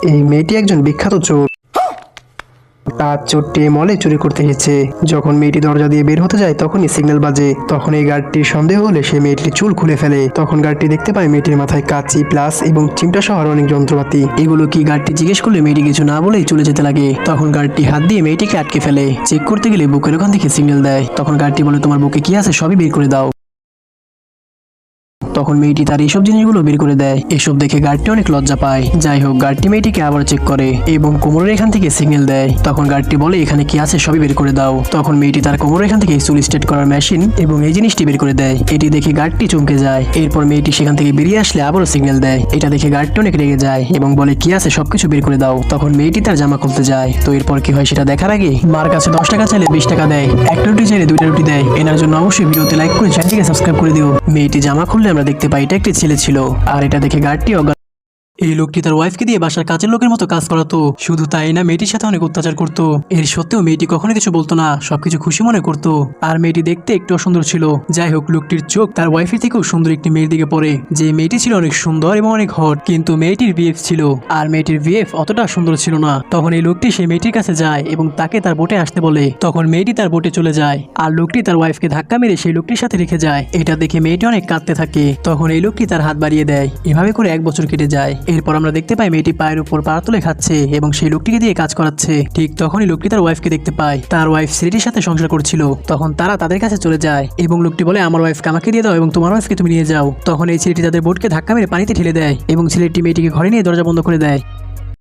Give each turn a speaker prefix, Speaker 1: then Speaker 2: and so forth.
Speaker 1: এই মেয়েটি একজন বিখ্যাত চোর। তার চোরটি মলে চুরি করতে এসেছে। যখন মেয়েটি দরজা দিয়ে বের হতে যায় তখনই সিগন্যাল বাজে। তখন এই গার্ডটির সন্দেহ হলে সে মেয়েটির চুল খুলে ফেলে। তখন গার্ডটি দেখতে পায় মেয়েটির মাথায় কাঁচি, প্লাস এবং চিমটা সহ আরো অনেক যন্ত্রপাতি। এগুলো কি গার্ডটি জিজ্ঞেস করলে মেয়েটি কিছু না বলেই চলে যেতে লাগে। তখন গার্ডটি হাত দিয়ে মেয়েটিকে আটকে ফেলে। চেক করতে গেলে বুকের ওখান থেকে সিগন্যাল দেয়। তখন গার্ডটি বলে, তোমার বুকে কি আছে সবই বের করে দাও। তখন মেয়েটি তার এইসব জিনিসগুলো বের করে দেয়। এসব দেখে গার্ডটি অনেক লজ্জা পায়। যাই হোক, গার্ডটি মেয়েটিকে আবার চেক করে এবং কোমরের এখান থেকে সিগন্যাল দেয়। তখন গার্ডটি বলে, এখানে কি আছে সবই বের করে দাও। তখন মেয়েটি তার কোমরের এখান থেকে চুল স্ট্রেট করার মেশিন এবং এই জিনিসটি বের করে দেয়। এটি দেখে গার্ডটি চমকে যায়। এরপর মেয়েটি সেখান থেকে বেরিয়ে আসলে আবারও সিগন্যাল দেয়। এটা দেখে গার্ডটি অনেক রেগে যায় এবং বলে, কি আছে সবকিছু বের করে দাও। তখন মেয়েটি তার জামা খুলতে যায়। তো এরপর কি হয় সেটা দেখার আগে মার কাছে 10 টাকা চাইলে 20 টাকা দেয়, একটা রুটি চাইলে 2টা রুটি দেয়। এনার জন্য অবশ্যই ভিডিওতে লাইক করে চ্যানেলটিকে সাবস্ক্রাইব করে দিও। মেয়েটি জামা খুললে আমরা দেখতে পাই এটা একটি ছেলে ছিল। আর এটা দেখে গার্ডটি এই লোকটি তার ওয়াইফকে দিয়ে বাসার কাজের লোকের মতো কাজ করাতো। শুধু তাই না, মেয়েটির সাথে অনেক অত্যাচার করতো। এর সত্ত্বেও মেয়েটি কখনো কিছু বলতো না, সবকিছু খুশি মনে করতো। আর মেয়েটি দেখতে একটু অসুন্দর ছিল। যাই হোক, লোকটির চোখ তার ওয়াইফের থেকেও সুন্দর একটি মেয়ের দিকে পড়ে। যে মেয়েটি ছিল অনেক সুন্দর এবং অনেক হট, কিন্তু মেয়েটির বিএফ ছিল। আর মেয়েটির বিএফ অতটা সুন্দর ছিল না। তখন এই লোকটি সেই মেয়েটির কাছে যায় এবং তাকে তার বোটে আসতে বলে। তখন মেয়েটি তার বোটে চলে যায় আর লোকটি তার ওয়াইফকে ধাক্কা মেরে সেই লোকটির সাথে রেখে যায়। এটা দেখে মেয়েটি অনেক কাঁদতে থাকে। তখন এই লোকটি তার হাত বাড়িয়ে দেয়। এভাবে করে 1 বছর কেটে যায়। এরপর আমরা দেখতে পাই মেয়েটি পায়ের উপর পা তুলে খাচ্ছে এবং সেই লোকটিকে দিয়ে কাজ করাচ্ছে। ঠিক তখনই লোকটি তার ওয়াইফকে দেখতে পায়। তার ওয়াইফ ছেলেটির সাথে সংসার করছিল। তখন তারা তাদের কাছে চলে যায় এবং লোকটি বলে, আমার ওয়াইফকে আমাকে দিয়ে দাও এবং তোমার ওয়াইফকে তুমি নিয়ে যাও। তখন এই ছেলেটি তাদের বোটকে ধাক্কা মেরে পানিতে ঠেলে দেয় এবং ছেলেটি মেয়েটিকে ঘরে নিয়ে দরজা বন্ধ করে দেয়।